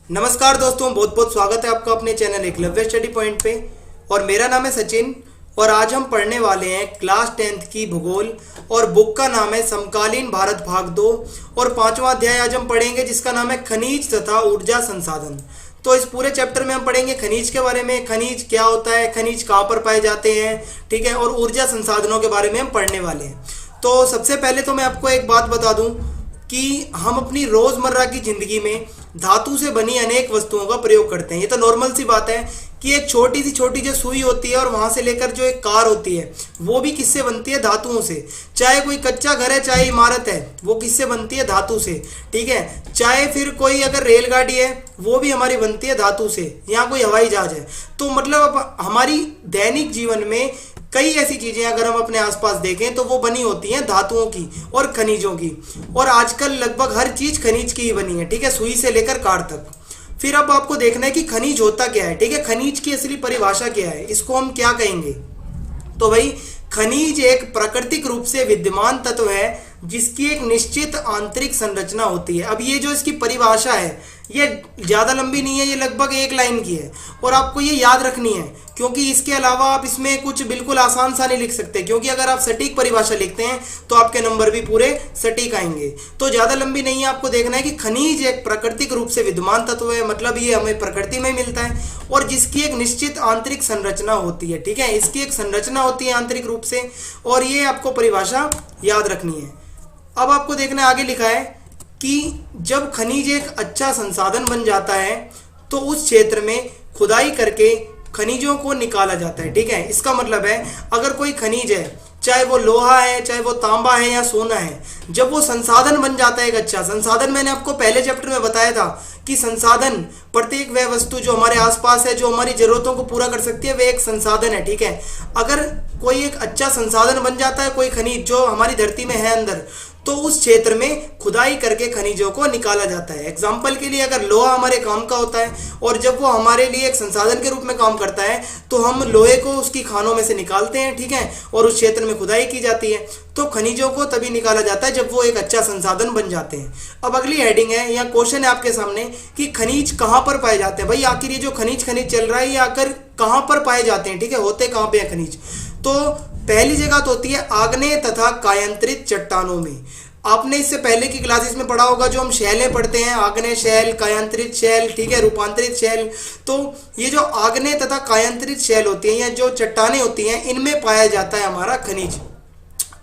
नमस्कार दोस्तों, बहुत बहुत स्वागत है आपका अपने चैनल एकलव्य स्टडी पॉइंट पे। और मेरा नाम है सचिन और आज हम पढ़ने वाले हैं क्लास 10th की भूगोल और बुक का नाम है समकालीन भारत भाग 2 और 5वां अध्याय आज हम पढ़ेंगे जिसका नाम है खनिज तथा ऊर्जा संसाधन। तो इस पूरे चैप्टर में हम पढ़ेंगे खनिज के बारे में, खनिज क्या होता है, खनिज कहाँ पर पाए जाते हैं, ठीक है, और ऊर्जा संसाधनों के बारे में हम पढ़ने वाले हैं। तो सबसे पहले तो मैं आपको एक बात बता दूं कि हम अपनी रोजमर्रा की जिंदगी में धातु से बनी अनेक वस्तुओं का प्रयोग करते हैं। ये तो नॉर्मल सी बात है कि एक छोटी जो सुई होती है और वहां से लेकर जो एक कार होती है वो भी किससे बनती है? धातुओं से। चाहे कोई कच्चा घर है, चाहे इमारत है, वो किससे बनती है? धातु से, ठीक है। चाहे फिर कोई अगर रेलगाड़ी है वो भी हमारी बनती है धातु से, या कोई हवाई जहाज है। तो मतलब अब हमारी दैनिक जीवन में कई ऐसी चीजें अगर हम अपने आसपास देखें तो वो बनी होती हैं धातुओं की और खनिजों की। और आजकल लगभग हर चीज खनिज की ही बनी है, ठीक है, सुई से लेकर कार तक। फिर अब आपको देखना है कि खनिज होता क्या है, ठीक है, खनिज की असली परिभाषा क्या है, इसको हम क्या कहेंगे। तो भाई खनिज एक प्राकृतिक रूप से विद्यमान तत्व है जिसकी एक निश्चित आंतरिक संरचना होती है। अब ये जो इसकी परिभाषा है ये ज्यादा लंबी नहीं है, ये लगभग एक लाइन की है और आपको ये याद रखनी है, क्योंकि इसके अलावा आप इसमें कुछ बिल्कुल आसान सा नहीं लिख सकते, क्योंकि अगर आप सटीक परिभाषा लिखते हैं तो आपके नंबर भी पूरे सटीक आएंगे। तो ज्यादा लंबी नहीं है, आपको देखना है कि खनिज एक प्राकृतिक रूप से विद्यमान तत्व है, मतलब ये हमें प्रकृति में मिलता है और जिसकी एक निश्चित आंतरिक संरचना होती है, ठीक है, इसकी एक संरचना होती है आंतरिक रूप से, और ये आपको परिभाषा याद रखनी है। अब आपको देखना है आगे लिखा है कि जब खनिज एक अच्छा संसाधन बन जाता है तो उस क्षेत्र में खुदाई करके खनिजों को निकाला जाता है, ठीक है। इसका मतलब है अगर कोई खनिज है, चाहे वो लोहा है, चाहे वो तांबा है या सोना है, जब वो संसाधन बन जाता है, एक अच्छा संसाधन, मैंने आपको पहले चैप्टर में बताया था कि संसाधन प्रत्येक वह वस्तु जो हमारे आसपास है, जो हमारी जरूरतों को पूरा कर सकती है, वह एक संसाधन है, ठीक है। अगर कोई एक अच्छा संसाधन बन जाता है, कोई खनिज जो हमारी धरती में है अंदर, तो उस क्षेत्र में खुदाई करके खनिजों को निकाला जाता है। एग्जाम्पल के लिए अगर लोहा हमारे काम का होता है और जब वो हमारे लिए एक संसाधन के रूप में काम करता है तो हम लोहे को उसकी खानों में से निकालते हैं, ठीक है, और उस क्षेत्र में खुदाई की जाती है। तो खनिजों को तभी निकाला जाता है जब वो एक अच्छा संसाधन बन जाते हैं। अब अगली हेडिंग है या क्वेश्चन है आपके सामने कि खनिज कहाँ पर पाए जाते हैं। भाई आखिर ये जो खनिज चल रहा है ये आकर कहाँ पर पाए जाते हैं, ठीक है, होते कहाँ पे हैं खनिज। तो पहली जगह तो होती है आग्नेय तथा कायांतरित चट्टानों में। आपने इससे पहले की क्लासेस में पढ़ा होगा, जो हम शैलें पढ़ते हैं, आग्नेय शैल, कायांतरित शैल, ठीक है, रूपांतरित शैल। तो ये जो आग्नेय तथा कायांतरित शैल होती हैं या जो चट्टानें होती हैं, इनमें पाया जाता है हमारा खनिज।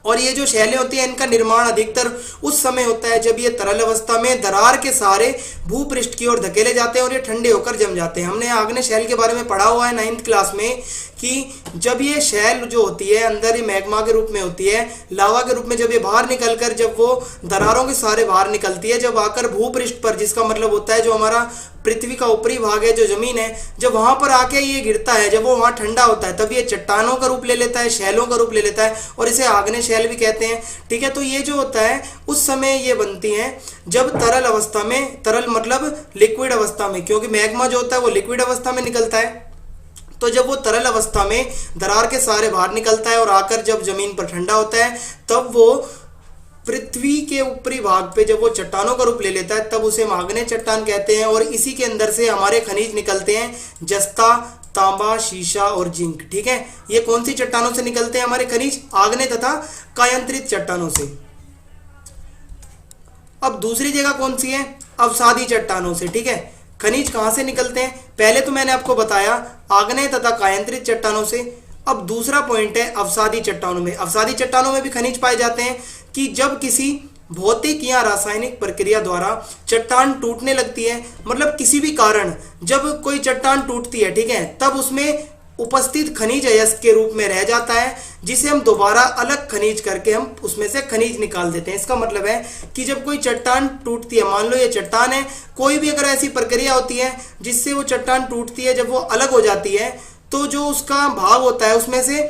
और ये जो शैलें होती हैं इनका निर्माण अधिकतर उस समय होता है जब ये तरल अवस्था में दरार के सहारे भूपृष्ठ की ओर धकेले जाते हैं और ये ठंडे होकर जम जाते हैं। हमने आग्नेय शैल के बारे में पढ़ा हुआ है 9th क्लास में कि जब ये शैल जो होती है अंदर ये मैग्मा के रूप में होती है, लावा के रूप में, जब ये बाहर निकलकर जब वो दरारों के सहारे बाहर निकलती है, जब आकर भूपृष्ठ पर, जिसका मतलब होता है जो हमारा पृथ्वी का ऊपरी भाग है, जो जमीन है, जब वहां पर आके ये गिरता है, जब वो वहां ठंडा होता है, तब ये चट्टानों का रूप ले लेता है, शैलों का रूप ले लेता है और इसे आग्नेय शैल भी कहते हैं, ठीक है। तो ये जो होता है उस समय ये बनती हैं जब तरल अवस्था में, तरल मतलब लिक्विड अवस्था में, क्योंकि मैग्मा जो होता है वो लिक्विड अवस्था में निकलता है। तो जब वो तरल अवस्था में दरार के सहारे बाहर निकलता है और आकर जब जमीन पर ठंडा होता है, तब वो पृथ्वी के ऊपरी भाग पे जब वो चट्टानों का रूप ले लेता है, तब उसे हम आग्नेय चट्टान कहते हैं। और इसी के अंदर से हमारे खनिज निकलते हैं, जस्ता, तांबा, शीशा और जिंक, ठीक है। ये कौन सी चट्टानों से निकलते हैं हमारे खनिज? आग्नेय तथा कायांतरित चट्टानों से। अब दूसरी जगह कौन सी है? अवसादी चट्टानों से, ठीक है। खनिज कहां से निकलते हैं? पहले तो मैंने आपको बताया आग्नेय तथा कायांतरित चट्टानों से। अब दूसरा पॉइंट है अवसादी चट्टानों में। अवसादी चट्टानों में भी खनिज पाए जाते हैं कि जब किसी भौतिक या रासायनिक प्रक्रिया द्वारा चट्टान टूटने लगती है, मतलब किसी भी कारण जब कोई चट्टान टूटती है, ठीक है, तब उसमें उपस्थित खनिज अयस्क के रूप में रह जाता है, जिसे हम दोबारा अलग खनिज करके हम उसमें से खनिज निकाल देते हैं। इसका मतलब है कि जब कोई चट्टान टूटती है, मान लो ये चट्टान है, कोई भी अगर ऐसी प्रक्रिया होती है जिससे वो चट्टान टूटती है, जब वो अलग हो जाती है, तो जो उसका भाग होता है उसमें से,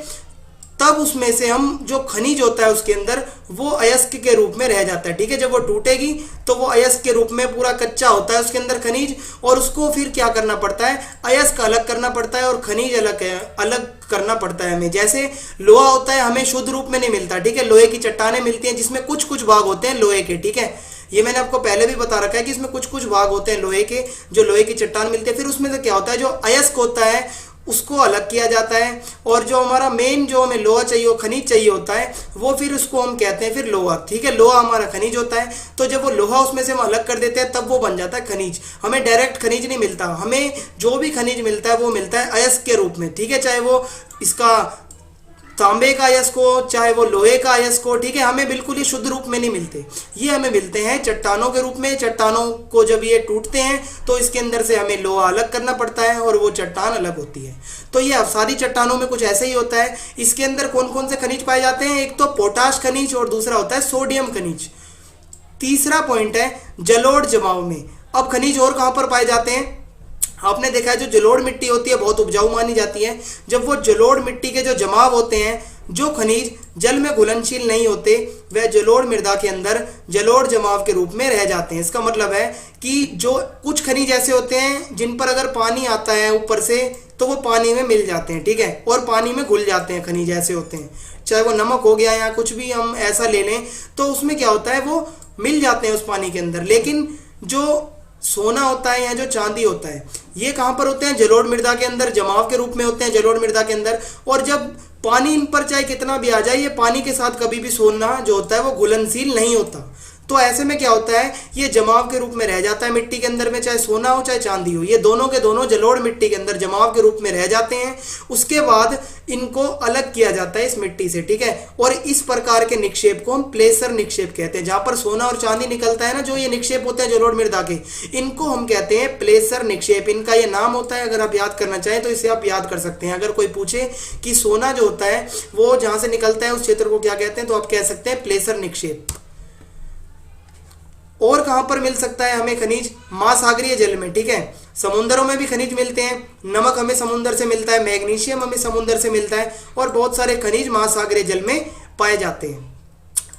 तब उसमें से हम जो खनिज होता है उसके अंदर वो अयस्क के रूप में रह जाता है, ठीक है। जब वो टूटेगी तो वो अयस्क के रूप में पूरा कच्चा होता है उसके अंदर खनिज, और उसको फिर क्या करना पड़ता है? अयस्क अलग करना पड़ता है और खनिज अलग करना पड़ता है हमें। जैसे लोहा होता है हमें शुद्ध रूप में नहीं मिलता, ठीक है, लोहे की चट्टानें मिलती हैं जिसमें कुछ कुछ भाग होते हैं लोहे के, ठीक है, ये मैंने आपको पहले भी बता रखा है कि इसमें कुछ कुछ भाग होते हैं लोहे के, जो लोहे की चट्टान मिलती है। फिर उसमें से क्या होता है, जो अयस्क होता है उसको अलग किया जाता है, और जो हमारा मेन जो हमें लोहा चाहिए, खनिज चाहिए होता है, वो फिर उसको हम कहते हैं फिर लोहा। ठीक है, लोहा हमारा खनिज होता है। तो जब वो लोहा उसमें से हम अलग कर देते हैं तब वो बन जाता है खनिज। हमें डायरेक्ट खनिज नहीं मिलता, हमें जो भी खनिज मिलता है वो मिलता है अयस्क के रूप में। ठीक है, चाहे वो इसका तांबे का अयस्क हो, चाहे वो लोहे का अयस्क हो। ठीक है, हमें बिल्कुल ही शुद्ध रूप में नहीं मिलते, ये हमें मिलते हैं चट्टानों के रूप में। चट्टानों को जब ये टूटते हैं तो इसके अंदर से हमें लोहा अलग करना पड़ता है और वो चट्टान अलग होती है। तो ये सारी चट्टानों में कुछ ऐसे ही होता है। इसके अंदर कौन कौन से खनिज पाए जाते हैं, एक तो पोटाश खनिज और दूसरा होता है सोडियम खनिज। तीसरा पॉइंट है जलोढ़ जमाव में। अब खनिज और कहाँ पर पाए जाते हैं, आपने देखा है जो जलोढ़ मिट्टी होती है बहुत उपजाऊ मानी जाती है। जब वो जलोढ़ मिट्टी के जो जमाव होते हैं, जो खनिज जल में घुलनशील नहीं होते, वह जलोढ़ मृदा के अंदर जलोढ़ जमाव के रूप में रह जाते हैं। इसका मतलब है कि जो कुछ खनिज ऐसे होते हैं जिन पर अगर पानी आता है ऊपर से तो वो पानी में मिल जाते हैं। ठीक है, और पानी में घुल जाते हैं। खनिज ऐसे होते हैं, चाहे वो नमक हो गया या कुछ भी हम ऐसा ले लें, तो उसमें क्या होता है वो मिल जाते हैं उस पानी के अंदर। लेकिन जो सोना होता है या जो चांदी होता है, ये कहाँ पर होते हैं, जलोढ़ मृदा के अंदर जमाव के रूप में होते हैं, जलोढ़ मृदा के अंदर। और जब पानी इन पर चाहे कितना भी आ जाए, ये पानी के साथ कभी भी सोना जो होता है वो घुलनशील नहीं होता। तो ऐसे में क्या होता है, ये जमाव के रूप में रह जाता है मिट्टी के अंदर में, चाहे सोना हो चाहे चांदी हो, ये दोनों के दोनों जलोढ़ मिट्टी के अंदर जमाव के रूप में रह जाते हैं। उसके बाद इनको अलग किया जाता है इस मिट्टी से। ठीक है, और इस प्रकार के निक्षेप को हम प्लेसर निक्षेप कहते हैं। जहां पर सोना और चांदी निकलता है ना, जो ये निक्षेप होते हैं जलोढ़ मृदा के, इनको हम कहते हैं प्लेसर निक्षेप। इनका ये नाम होता है। अगर आप याद करना चाहें तो इसे आप याद कर सकते हैं। अगर कोई पूछे कि सोना जो होता है वो जहां से निकलता है उस क्षेत्र को क्या कहते हैं, तो आप कह सकते हैं प्लेसर निक्षेप। और कहां पर मिल सकता है हमें खनिज, महासागरीय जल में। ठीक है, समुद्रों में भी खनिज मिलते हैं। नमक हमें समुद्र से मिलता है, मैग्नीशियम हमें समुद्र से मिलता है, और बहुत सारे खनिज महासागरीय जल में पाए जाते हैं।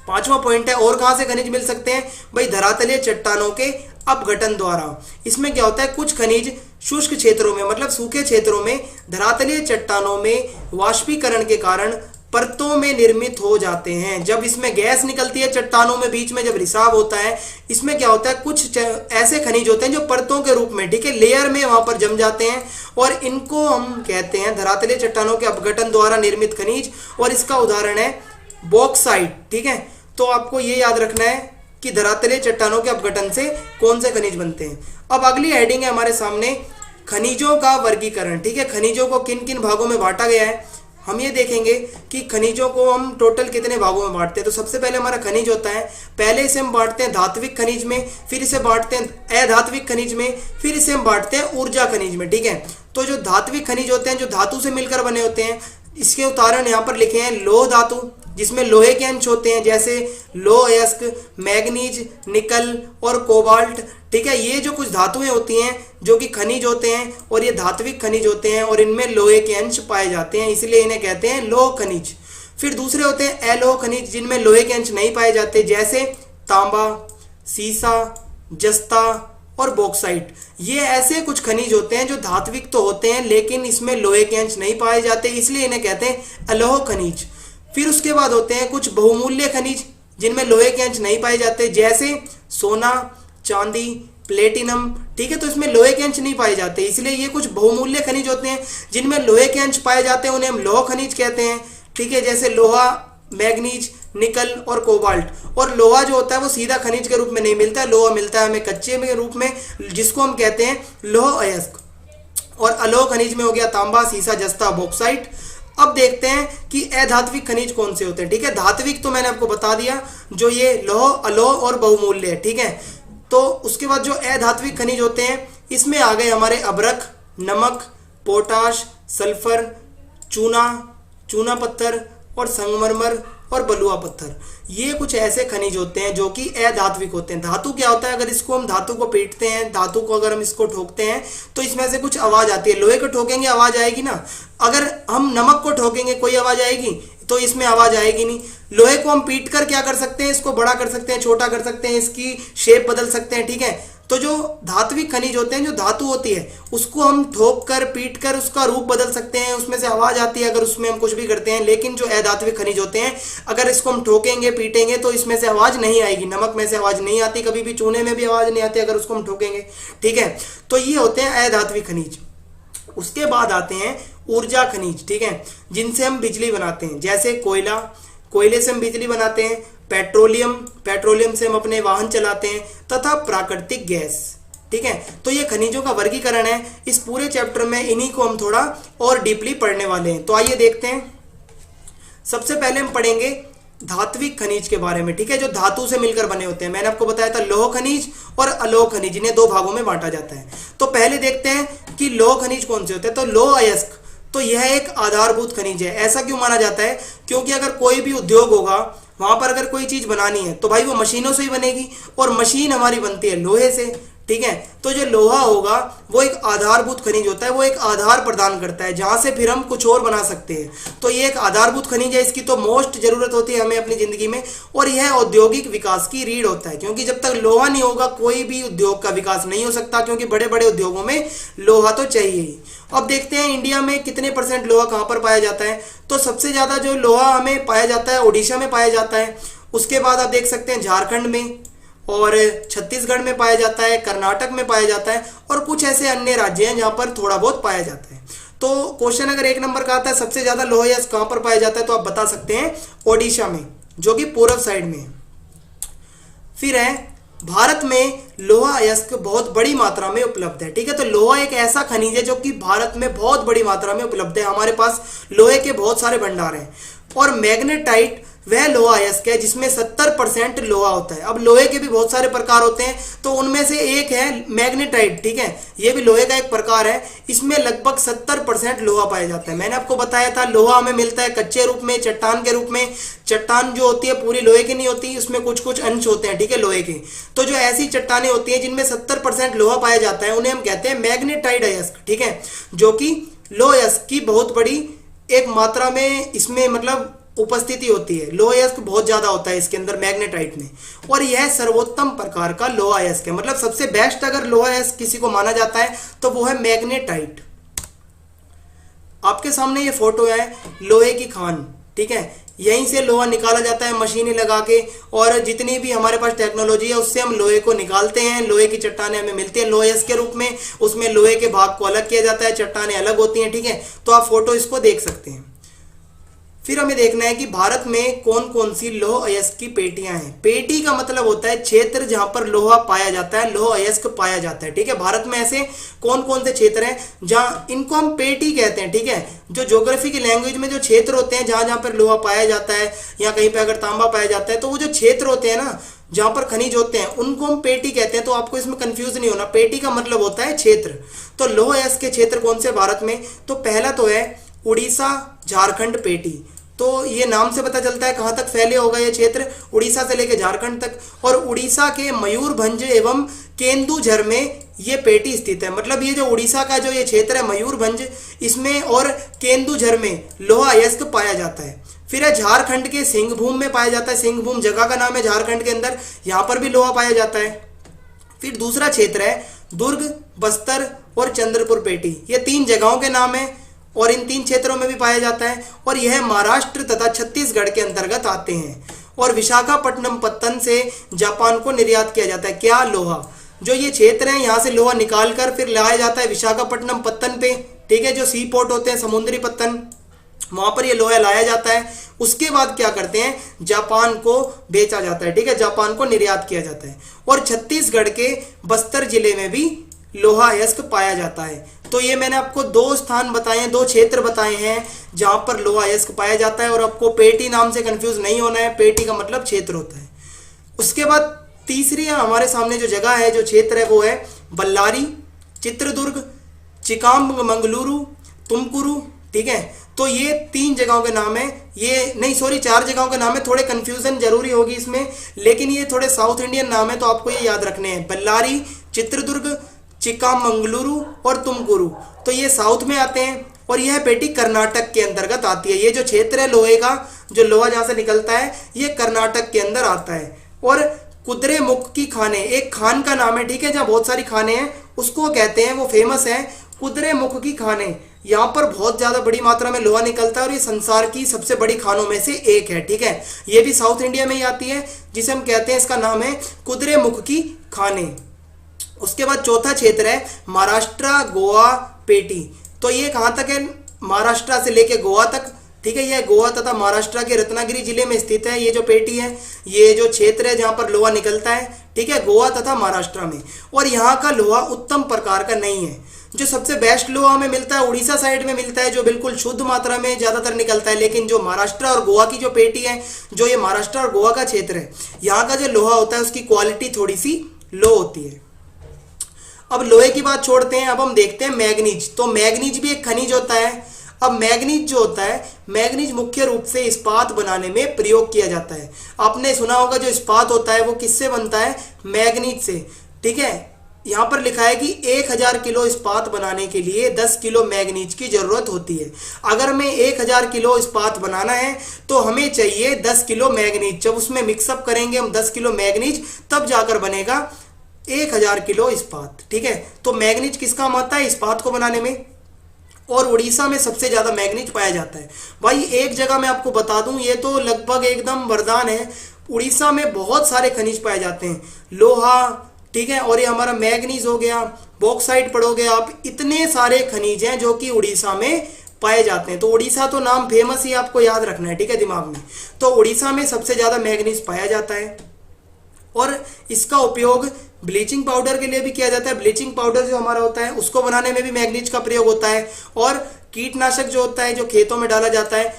पांचवा पॉइंट है और कहां से खनिज मिल सकते हैं भाई, धरातलीय चट्टानों के अपघटन द्वारा। इसमें क्या होता है, कुछ खनिज शुष्क क्षेत्रों में मतलब सूखे क्षेत्रों में धरातलीय चट्टानों में वाष्पीकरण के कारण परतों में निर्मित हो जाते हैं। जब इसमें गैस निकलती है चट्टानों में, बीच में जब रिसाव होता है, इसमें क्या होता है, कुछ ऐसे खनिज होते हैं जो परतों के रूप में, ठीक है, लेयर में वहां पर जम जाते हैं, और इनको हम कहते हैं धरातलीय चट्टानों के अपघटन द्वारा निर्मित खनिज। और इसका उदाहरण है बॉक्साइट। ठीक है, तो आपको ये याद रखना है कि धरातलीय चट्टानों के अपघटन से कौन से खनिज बनते हैं। अब अगली हेडिंग है हमारे सामने खनिजों का वर्गीकरण। ठीक है, खनिजों को किन किन भागों में बांटा गया है, हम ये देखेंगे कि खनिजों को हम टोटल कितने भागों में बांटते हैं। तो सबसे पहले हमारा खनिज होता है, पहले इसे हम बांटते हैं धात्विक खनिज में, फिर इसे बांटते हैं अधात्विक खनिज में, फिर इसे हम बांटते हैं ऊर्जा खनिज में। ठीक है, तो जो धात्विक खनिज होते हैं, जो धातु से मिलकर बने होते हैं, इसके उदाहरण यहाँ पर लिखे हैं लोह धातु, जिसमें लोहे के अंश होते हैं, जैसे लोह अयस्क, मैग्नीज, निकल और कोबाल्ट। ठीक है, ये जो कुछ धातुएं होती हैं जो कि खनिज होते हैं, और ये धात्विक खनिज होते हैं, और इनमें लोहे के अंश पाए जाते हैं, इसलिए इन्हें कहते हैं लोह खनिज। फिर दूसरे होते हैं अलोह खनिज, जिनमें लोहे के अंश नहीं पाए जाते, जैसे तांबा, सीसा, जस्ता और बॉक्साइट। ये ऐसे कुछ खनिज होते हैं जो धात्विक तो होते हैं लेकिन इसमें लोहे के अंश नहीं पाए जाते, इसलिए इन्हें कहते हैं अलोह खनिज। फिर उसके बाद होते हैं कुछ बहुमूल्य खनिज, जिनमें लोहे के अंश नहीं पाए जाते, जैसे सोना, चांदी, प्लेटिनम। ठीक है, तो इसमें लोहे के अंश नहीं पाए जाते, इसलिए ये कुछ बहुमूल्य खनिज होते हैं। जिनमें लोहे के अंश पाए जाते हैं उन्हें हम लोह खनिज कहते हैं। ठीक है, जैसे लोहा, मैग्नीज, निकल और कोबाल्ट। और लोहा जो होता है वो सीधा खनिज के रूप में नहीं मिलता है, लोहा मिलता है हमें कच्चे के रूप में, जिसको हम कहते हैं लोह अयस्क। और अलोह खनिज में हो गया तांबा, सीसा, जस्ता, बॉक्साइट। अब देखते हैं कि अधात्विक खनिज कौन से होते हैं। ठीक है, धात्विक तो मैंने आपको बता दिया, जो ये लोह, अलोह और बहुमूल्य है। ठीक है, तो उसके बाद जो अधात्विक खनिज होते हैं, इसमें आ गए हमारे अभ्रक, नमक, पोटाश, सल्फर, चूना, चूना पत्थर और संगमरमर और बलुआ पत्थर। ये कुछ ऐसे खनिज होते हैं जो कि अधात्विक होते हैं। धातु क्या होता है, अगर इसको हम धातु को पीटते हैं, धातु को अगर हम इसको ठोकते हैं तो इसमें से कुछ आवाज आती है। लोहे को ठोकेंगे आवाज आएगी ना, अगर हम नमक को ठोकेंगे कोई आवाज आएगी, तो इसमें आवाज आएगी नहीं। लोहे को हम पीट कर क्या कर सकते हैं, इसको बड़ा कर सकते हैं, छोटा कर सकते हैं, इसकी शेप बदल सकते हैं, ठीक है। तो जो धात्विक खनिज होते हैं, जो धातु होती है, उसको हम ठोक कर पीट कर उसका रूप बदल सकते हैं, उसमें से आवाज आती है अगर उसमें हम कुछ भी करते हैं। लेकिन जो अधात्विक खनिज होते हैं, अगर इसको हम ठोकेंगे पीटेंगे तो इसमें से आवाज नहीं आएगी। नमक में से आवाज नहीं आती, कभी भी चूने में भी आवाज नहीं आती अगर उसको हम ठोकेंगे, ठीक है। तो ये होते हैं अधात्विक खनिज। उसके बाद आते हैं ऊर्जा खनिज, ठीक है, जिनसे हम बिजली बनाते हैं, जैसे कोयला, कोयले से हम बिजली बनाते हैं, पेट्रोलियम, पेट्रोलियम से हम अपने वाहन चलाते हैं, तथा प्राकृतिक गैस, ठीक है। तो ये खनिजों का वर्गीकरण है। इस पूरे चैप्टर में इन्हीं को हम थोड़ा और डीपली पढ़ने वाले हैं। तो आइए देखते हैं। सबसे पहले हम पढ़ेंगे धात्विक खनिज के बारे में, ठीक है, जो धातु से मिलकर बने होते हैं। मैंने आपको बताया था लौह खनिज और अलोह खनिज, इन्हें दो भागों में बांटा जाता है। तो पहले देखते हैं कि लौह खनिज कौन से होते हैं। तो लौह अयस्क, तो यह एक आधारभूत खनिज है। ऐसा क्यों माना जाता है, क्योंकि अगर कोई भी उद्योग होगा, वहां पर अगर कोई चीज बनानी है तो भाई वो मशीनों से ही बनेगी, और मशीन हमारी बनती है लोहे से, ठीक है। तो जो लोहा होगा वो एक आधारभूत खनिज होता है, वो एक आधार प्रदान करता है जहां से फिर हम कुछ और बना सकते हैं। तो ये एक आधारभूत खनिज है, इसकी तो मोस्ट जरूरत होती है हमें अपनी जिंदगी में, और यह औद्योगिक विकास की रीढ़ होता है, क्योंकि जब तक लोहा नहीं होगा कोई भी उद्योग का विकास नहीं हो सकता, क्योंकि बड़े बड़े उद्योगों में लोहा तो चाहिए ही। अब देखते हैं इंडिया में कितने % लोहा कहां पर पाया जाता है। तो सबसे ज्यादा जो लोहा हमें पाया जाता है उड़ीसा में पाया जाता है। उसके बाद आप देख सकते हैं झारखंड में, और छत्तीसगढ़ में पाया जाता है, कर्नाटक में पाया जाता है, और कुछ ऐसे अन्य राज्य हैं जहां पर थोड़ा बहुत पाया जाता है। तो क्वेश्चन अगर 1 नंबर का आता है सबसे ज्यादा लोहा अयस्क कहां पर पाया जाता है, तो आप बता सकते हैं ओडिशा में, जो कि पूर्व साइड में है। फिर है भारत में लोहा अयस्क बहुत बड़ी मात्रा में उपलब्ध है, ठीक है। तो लोहा एक ऐसा खनिज है जो कि भारत में बहुत बड़ी मात्रा में उपलब्ध है। हमारे पास लोहे के बहुत सारे भंडार हैं। और मैग्नेटाइट वह लोहा अयस्क है जिसमें 70% लोहा होता है। अब लोहे के भी बहुत सारे प्रकार होते हैं, तो उनमें से एक है मैग्नेटाइट, ठीक है, ये भी लोहे का एक प्रकार है। इसमें लगभग 70% लोहा पाया जाता है। मैंने आपको बताया था लोहा हमें मिलता है कच्चे रूप में, चट्टान के रूप में। चट्टान जो होती है पूरी लोहे की नहीं होती, उसमें कुछ कुछ अंश होते हैं, ठीक है, लोहे के। तो जो ऐसी चट्टानें होती हैं जिनमें 70% लोहा पाया जाता है, उन्हें हम कहते हैं मैग्नेटाइट अयस्क, ठीक है, जो कि लोह अयस्क की बहुत बड़ी एक मात्रा में इसमें मतलब उपस्थिति होती है। लोह अयस्क बहुत ज्यादा होता है इसके अंदर मैग्नेटाइट में, और यह सर्वोत्तम प्रकार का लोह अयस्क है। मतलब सबसे बेस्ट अगर लोह अयस्क किसी को माना जाता है तो वो है मैग्नेटाइट। आपके सामने ये फोटो है लोहे की खान, ठीक है, यहीं से लोहा निकाला जाता है मशीनें लगा के, और जितनी भी हमारे पास टेक्नोलॉजी है उससे हम लोहे को निकालते हैं। लोहे की चट्टानें हमें मिलती है लोह अयस्क के रूप में, उसमें लोहे के भाग को अलग किया जाता है, चट्टानें अलग होती हैं, ठीक है। तो आप फोटो इसको देख सकते हैं। फिर हमें देखना है कि भारत में कौन कौन सी लोह अयस्क की पेटियां हैं। पेटी का मतलब होता है क्षेत्र जहां पर लोहा पाया जाता है, लोह अयस्क पाया जाता है, ठीक है। भारत में ऐसे कौन कौन से क्षेत्र हैं जहां इनको हम पेटी कहते हैं, ठीक है। जो ज्योग्राफी की लैंग्वेज में जो क्षेत्र होते हैं जहां जहां पर लोहा पाया जाता है, या कहीं पर अगर तांबा पाया जाता है, तो वो जो क्षेत्र होते हैं ना जहां पर खनिज होते हैं उनको हम पेटी कहते हैं। तो आपको इसमें कंफ्यूज नहीं होना, पेटी का मतलब होता है क्षेत्र। तो लोह अयस्क के क्षेत्र कौन से भारत में, तो पहला तो है उड़ीसा झारखंड पेटी। तो ये नाम से पता चलता है कहां तक फैले होगा ये क्षेत्र, उड़ीसा से लेकर झारखंड तक। और उड़ीसा के मयूरभंज एवं केंदुझर में ये पेटी स्थित है। मतलब ये जो उड़ीसा का जो ये क्षेत्र है मयूरभंज, इसमें और केंदुझर में लोहा अयस्क पाया जाता है। फिर है झारखंड के सिंहभूम में पाया जाता है, सिंहभूम जगह का नाम है झारखंड के अंदर, यहां पर भी लोहा पाया जाता है। फिर दूसरा क्षेत्र है दुर्ग, बस्तर और चंद्रपुर पेटी, ये 3 जगहों के नाम है, और इन 3 क्षेत्रों में भी पाया जाता है, और यह महाराष्ट्र तथा छत्तीसगढ़ के अंतर्गत आते हैं। और विशाखापट्टनम पत्तन से जापान को निर्यात किया जाता है क्या, लोहा। जो ये क्षेत्र है यहाँ से लोहा निकालकर फिर लाया जाता है विशाखापट्टनम पत्तन पे, ठीक है, जो सी पोर्ट होते हैं समुद्री पत्तन, वहां पर ये लोहा लाया जाता है। उसके बाद क्या करते हैं, जापान को बेचा जाता है, ठीक है, जापान को निर्यात किया जाता है। और छत्तीसगढ़ के बस्तर जिले में भी लोहा अयस्क पाया जाता है। तो ये मैंने आपको 2 स्थान बताए हैं, 2 क्षेत्र बताए हैं जहां पर लोहा अयस्क पाया जाता है। और आपको पेटी नाम से कंफ्यूज नहीं होना है, पेटी का मतलब क्षेत्र होता है। उसके बाद तीसरी हमारे सामने जो जगह है, जो क्षेत्र है, वो है बल्लारी, चित्रदुर्ग, चिकामगलुरु, तुमकुरु, ठीक है। तो ये 3 जगहों के नाम है, ये नहीं सॉरी 4 जगहों के नाम है। थोड़े कंफ्यूजन जरूरी होगी इसमें, लेकिन ये थोड़े साउथ इंडियन नाम है, तो आपको ये याद रखने हैं। बल्लारी, चित्रदुर्ग, चिकामगलुरु और तुमकुरु, तो ये साउथ में आते हैं। और यह पेटी कर्नाटक के अंतर्गत आती है। ये जो क्षेत्र है लोहे का, जो लोहा जहाँ से निकलता है, ये कर्नाटक के अंदर आता है। और कुद्रेमुख की खाने, एक खान का नाम है, ठीक है, जहाँ बहुत सारी खाने हैं, उसको कहते हैं, वो फेमस है कुद्रेमुख की खाने। यहाँ पर बहुत ज्यादा बड़ी मात्रा में लोहा निकलता है और ये संसार की सबसे बड़ी खानों में से एक है, ठीक है। ये भी साउथ इंडिया में ही आती है, जिसे हम कहते हैं, इसका नाम है कुद्रेमुख की खाने। उसके बाद चौथा क्षेत्र है महाराष्ट्र गोवा पेटी। तो ये कहाँ तक है? महाराष्ट्र से लेके गोवा तक, ठीक है। यह गोवा तथा महाराष्ट्र के रत्नागिरी जिले में स्थित है। ये जो पेटी है, ये जो क्षेत्र है जहां पर लोहा निकलता है, ठीक है, गोवा तथा महाराष्ट्र में। और यहाँ का लोहा उत्तम प्रकार का नहीं है। जो सबसे बेस्ट लोहा हमें मिलता है उड़ीसा साइड में मिलता है, जो बिल्कुल शुद्ध मात्रा में ज्यादातर निकलता है। लेकिन जो महाराष्ट्र और गोवा की जो पेटी है, जो ये महाराष्ट्र और गोवा का क्षेत्र है, यहाँ का जो लोहा होता है उसकी क्वालिटी थोड़ी सी लो होती है। अब लोहे की बात छोड़ते हैं, अब हम देखते हैं मैग्नीज। तो मैग्नीज भी एक खनिज होता है। अब मैग्नीज जो होता है, मैग्नीज मुख्य रूप से इस्पात बनाने में प्रयोग किया जाता है। आपने सुना होगा जो इस्पात होता है वो किससे बनता है? मैग्नीज से, ठीक है। यहाँ पर लिखा है कि 1000 किलो इस्पात बनाने के लिए 10 किलो मैग्नीज की जरूरत होती है। अगर हमें 1000 किलो इस्पात बनाना है तो हमें चाहिए 10 किलो मैग्नीज। जब उसमें मिक्सअप करेंगे हम 10 किलो मैग्नीज, तब जाकर बनेगा 1000 किलो इस्पात, ठीक है। तो मैग्नीज किस काम आता है? इस्पात को बनाने में। और उड़ीसा में सबसे ज्यादा मैग्नीज पाया जाता है। भाई एक जगह मैं आपको बता दूं, ये तो लगभग एकदम वरदान है, उड़ीसा में बहुत सारे खनिज पाए जाते हैं। लोहा, ठीक है, और ये हमारा मैग्नीज हो गया, बॉक्साइट पढ़ोगे आप, इतने सारे खनिज हैं जो कि उड़ीसा में पाए जाते हैं। तो उड़ीसा तो नाम फेमस ही, आपको याद रखना है, ठीक है, दिमाग में। तो उड़ीसा में सबसे ज्यादा मैग्नीज पाया जाता है और इसका उपयोग ब्लीचिंग पाउडर के लिए भी किया जाता है। ब्लीचिंग पाउडर जो हमारा होता है उसको बनाने में भी मैग्नीज का प्रयोग होता है। और कीटनाशक जो होता है, जो खेतों में डाला जाता है,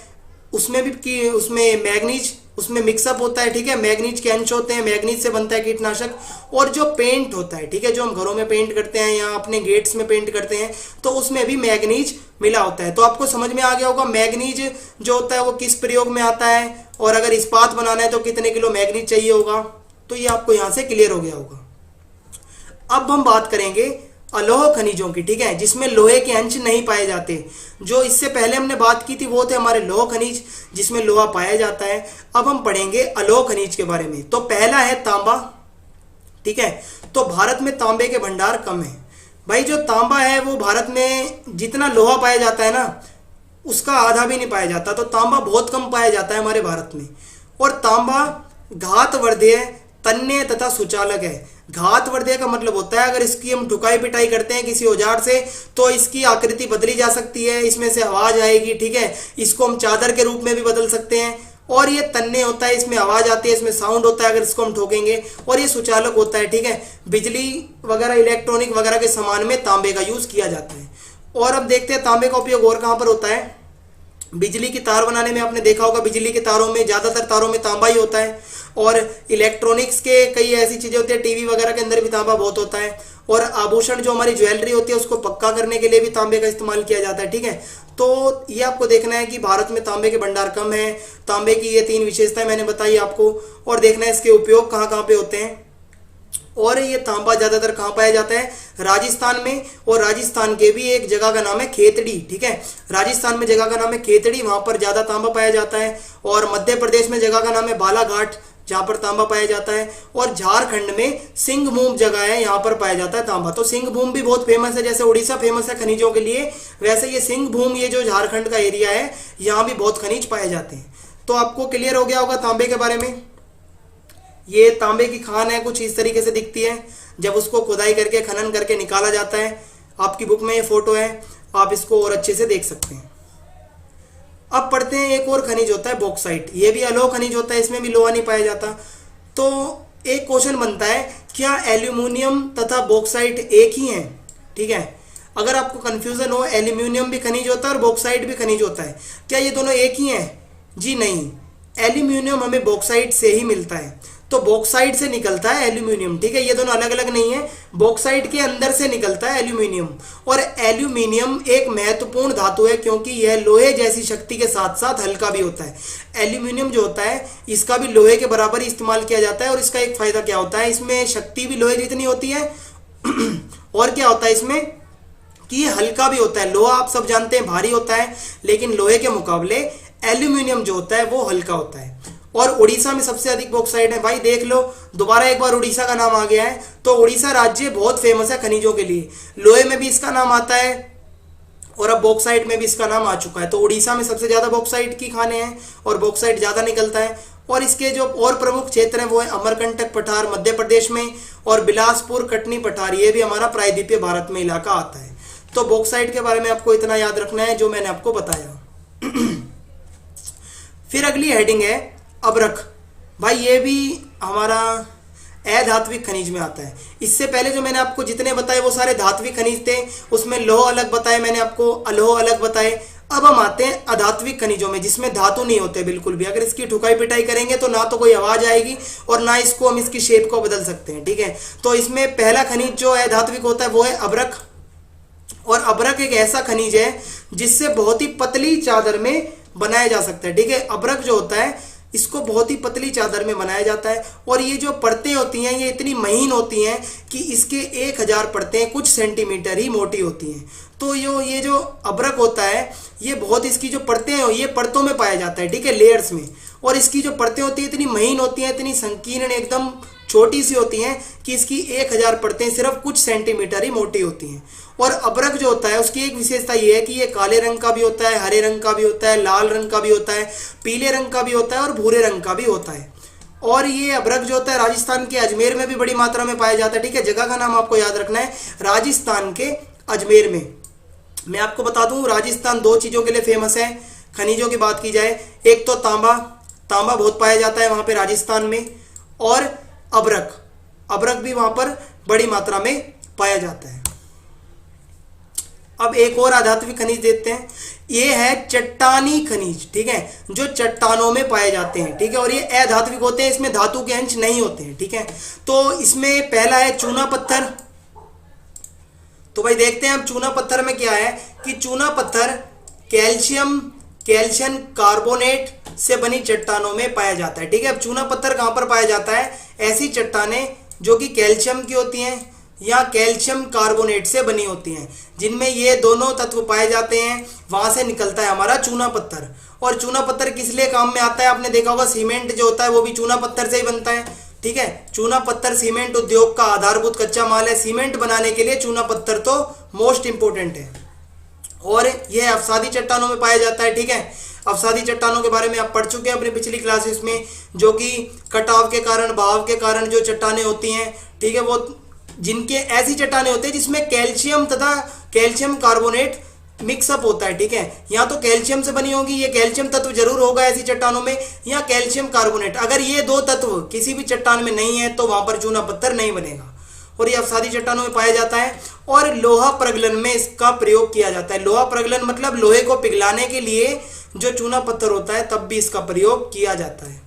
उसमें भी उसमें मैग्नीज उसमें मिक्सअप होता है, ठीक है। मैग्नीज के अंश होते हैं, मैग्नीज से बनता है कीटनाशक। और जो पेंट होता है, ठीक है, जो हम घरों में पेंट करते हैं या अपने गेट्स में पेंट करते हैं, तो उसमें भी मैग्नीज मिला होता है। तो आपको समझ में आ गया होगा मैग्नीज जो होता है वो किस प्रयोग में आता है, और अगर इस्पात बनाना है तो कितने किलो मैग्नीज चाहिए होगा। तो ये आपको यहां से क्लियर हो गया होगा। अब हम बात करेंगे अलोह खनिजों की, ठीक है, जिसमें लोहे के अंश नहीं पाए जाते। जो इससे पहले हमने बात की थी वो थे हमारे लोह खनिज, जिसमें लोहा पाया जाता है। अब हम पढ़ेंगे अलोह खनिज के बारे में। तो पहला है तांबा, ठीक है। तो भारत में तांबे के भंडार कम है। भाई जो तांबा है वो भारत में जितना लोहा पाया जाता है ना, उसका आधा भी नहीं पाया जाता। तो तांबा बहुत कम पाया जाता है हमारे भारत में। और तांबा घातवर्धेय, तन्य तथा सुचालक है। घातवर्धेय का मतलब होता है अगर इसकी हम ठुकाई पिटाई करते हैं किसी औजार से तो इसकी आकृति बदली जा सकती है, इसमें से आवाज आएगी, ठीक है। इसको हम चादर के रूप में भी बदल सकते हैं। और ये तन्य होता है, इसमें आवाज आती है, इसमें साउंड होता है अगर इसको हम ठोकेंगे। और ये सुचालक होता है, ठीक है। बिजली वगैरह, इलेक्ट्रॉनिक वगैरह के सामान में तांबे का यूज किया जाता है। और अब देखते हैं तांबे का उपयोग और कहां पर होता है। बिजली की तार बनाने में आपने देखा होगा, बिजली के तारों में, ज्यादातर तारों में तांबा ही होता है। और इलेक्ट्रॉनिक्स के कई ऐसी चीजें होती है, टीवी वगैरह के अंदर भी तांबा बहुत होता है। और आभूषण जो हमारी ज्वेलरी होती है उसको पक्का करने के लिए भी तांबे का इस्तेमाल किया जाता है, ठीक है। तो ये आपको देखना है कि भारत में तांबे के भंडार कम है। तांबे की ये 3 विशेषताएं मैंने बताई आपको। और देखना है इसके उपयोग कहाँ कहाँ पे होते हैं। और ये तांबा ज्यादातर कहाँ पाया जाता है? राजस्थान में। और राजस्थान के भी एक जगह का नाम है खेतड़ी, ठीक है। राजस्थान में जगह का नाम है खेतड़ी, वहां पर ज्यादा तांबा पाया जाता है। और मध्य प्रदेश में जगह का नाम है बालाघाट, जहां पर तांबा पाया जाता है। और झारखंड में सिंहभूम जगह है, यहाँ पर पाया जाता है तांबा। तो सिंहभूम भी बहुत फेमस है, जैसे उड़ीसा फेमस है खनिजों के लिए, वैसे ये सिंहभूम, ये जो झारखंड का एरिया है, यहाँ भी बहुत खनिज पाए जाते हैं। तो आपको क्लियर हो गया होगा तांबे के बारे में। ये तांबे की खान है, कुछ इस तरीके से दिखती है जब उसको खुदाई करके, खनन करके निकाला जाता है। आपकी बुक में ये फोटो है, आप इसको और अच्छे से देख सकते हैं। अब पढ़ते हैं, एक और खनिज होता है बॉक्साइट। ये भी अलोह खनिज होता है, इसमें भी लोहा नहीं पाया जाता। तो एक क्वेश्चन बनता है, क्या एल्यूमिनियम तथा बॉक्साइट एक ही हैं? ठीक है, अगर आपको कंफ्यूजन हो, एल्यूमिनियम भी खनिज होता है और बॉक्साइट भी खनिज होता है, क्या ये दोनों एक ही हैं? जी नहीं, एल्यूमिनियम हमें बॉक्साइट से ही मिलता है। तो बॉक्साइट से निकलता है एल्यूमिनियम, ठीक है। ये दोनों अलग अलग नहीं है, बॉक्साइट के अंदर से निकलता है एल्यूमिनियम। और एल्यूमिनियम एक महत्वपूर्ण धातु है क्योंकि यह लोहे जैसी शक्ति के साथ साथ हल्का भी होता है। एल्यूमिनियम जो होता है इसका भी लोहे के बराबर ही इस्तेमाल किया जाता है। और इसका एक फायदा क्या होता है, इसमें शक्ति भी लोहे जितनी होती है और क्या होता है, इसमें कि ये हल्का भी होता है। लोहा आप सब जानते हैं भारी होता है, लेकिन लोहे के मुकाबले एल्यूमिनियम जो होता है वो हल्का होता है। और उड़ीसा में सबसे अधिक बॉक्साइट है। भाई देख लो, दोबारा एक बार उड़ीसा का नाम आ गया है। तो उड़ीसा राज्य बहुत फेमस है खनिजों के लिए। लोहे में भी इसका नाम आता है और अब बॉक्साइट में भी इसका नाम आ चुका है। तो उड़ीसा में सबसे ज्यादा बॉक्साइट की खाने हैं और बॉक्साइट ज्यादा निकलता है। और इसके जो और प्रमुख क्षेत्र हैं वो है अमरकंटक पठार मध्य प्रदेश में, और बिलासपुर कटनी पठार ये भी हमारा प्रायद्वीपीय भारत में इलाका आता है। तो बॉक्साइट के बारे में आपको इतना याद रखना है जो मैंने आपको बताया। फिर अगली हेडिंग है अभ्रक। भाई ये भी हमारा अधात्विक खनिज में आता है। इससे पहले जो मैंने आपको जितने बताए वो सारे धात्विक खनिज थे, उसमें लौह अलग बताए मैंने आपको, अलोह अलग बताए। अब हम आते हैं अधात्विक खनिजों में जिसमें धातु नहीं होते बिल्कुल भी। अगर इसकी ठुकाई पिटाई करेंगे तो ना तो कोई आवाज आएगी और ना इसको हम इसकी शेप को बदल सकते हैं, ठीक है। तो इसमें पहला खनिज जो अधात्विक होता है वो है अभ्रक। और अभ्रक एक ऐसा खनिज है जिससे बहुत ही पतली चादर में बनाया जा सकता है, ठीक है। अभ्रक जो होता है इसको बहुत ही पतली चादर में बनाया जाता है और ये जो परतें होती हैं ये इतनी महीन होती हैं कि इसके 1000 परतें कुछ सेंटीमीटर ही मोटी होती हैं। तो ये जो अभ्रक होता है ये बहुत, इसकी जो परतें हैं ये परतों में पाया जाता है, ठीक है, लेयर्स में। और इसकी जो परतें होती हैं इतनी महीन होती हैं, इतनी संकीर्ण, एकदम छोटी सी होती हैं कि इसकी 1000 परतें सिर्फ कुछ सेंटीमीटर ही मोटी होती हैं। और अभ्रक जो होता है उसकी एक विशेषता ये है कि ये काले रंग का भी होता है, हरे रंग का भी होता है, लाल रंग का भी होता है, पीले रंग का भी होता है और भूरे रंग का भी होता है। और ये अभ्रक जो होता है राजस्थान के अजमेर में भी बड़ी मात्रा में पाया जाता है, ठीक है। जगह का नाम आपको याद रखना है, राजस्थान के अजमेर में। मैं आपको बता दूं राजस्थान 2 चीज़ों के लिए फेमस है खनिजों की बात की जाए। एक तो तांबा, तांबा बहुत पाया जाता है वहाँ पे राजस्थान में, और अभ्रक, अभ्रक भी वहाँ पर बड़ी मात्रा में पाया जाता है। अब एक और अधात्विक खनिज देखते हैं, ये है चट्टानी खनिज, ठीक है, जो चट्टानों में पाए जाते हैं, ठीक है। और ये अधात्विक होते हैं, इसमें धातु के अंश नहीं होते हैं, ठीक है। तो इसमें पहला है चूना पत्थर। तो भाई देखते हैं अब चूना पत्थर में क्या है कि चूना पत्थर कैल्शियम कार्बोनेट से बनी चट्टानों में पाया जाता है, ठीक है। अब चूना पत्थर कहां पर पाया जाता है? ऐसी चट्टानें जो कि कैल्शियम की होती हैं या कैल्शियम कार्बोनेट से बनी होती हैं, जिनमें ये दोनों तत्व पाए जाते हैं, वहां से निकलता है हमारा चूना पत्थर। और चूना पत्थर किस लिए काम में आता है? आपने देखा होगा सीमेंट जो होता है वो भी चूना पत्थर से ही बनता है, ठीक है। चूना पत्थर सीमेंट उद्योग का आधारभूत कच्चा माल है। सीमेंट बनाने के लिए चूना पत्थर तो मोस्ट इंपोर्टेंट है। और यह अवसादी चट्टानों में पाया जाता है, ठीक है। अवसादी चट्टानों के बारे में आप पढ़ चुके हैं अपनी पिछली क्लासेस में, जो कि कटाव के कारण, बहाव के कारण जो चट्टानें होती हैं, ठीक है, वो जिनके ऐसी चट्टानें होती है जिसमें कैल्शियम तथा कैल्शियम कार्बोनेट मिक्सअप होता है, ठीक है। या तो कैल्शियम से बनी होगी, ये कैल्शियम तत्व जरूर होगा ऐसी चट्टानों में, या कैल्शियम कार्बोनेट। अगर ये 2 तत्व किसी भी चट्टान में नहीं है तो वहां पर चूना पत्थर नहीं बनेगा। और ये अवसादी चट्टानों में पाया जाता है। और लोहा प्रगलन में इसका प्रयोग किया जाता है। लोहा प्रगलन मतलब लोहे को पिघलाने के लिए जो चूना पत्थर होता है तब भी इसका प्रयोग किया जाता है।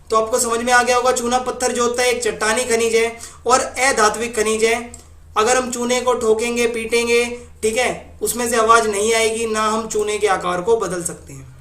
तो आपको समझ में आ गया होगा, चूना पत्थर जो होता है एक चट्टानी खनिज है और अधात्विक खनिज है। अगर हम चूने को ठोकेंगे, पीटेंगे, ठीक है, उसमें से आवाज नहीं आएगी, ना हम चूने के आकार को बदल सकते हैं।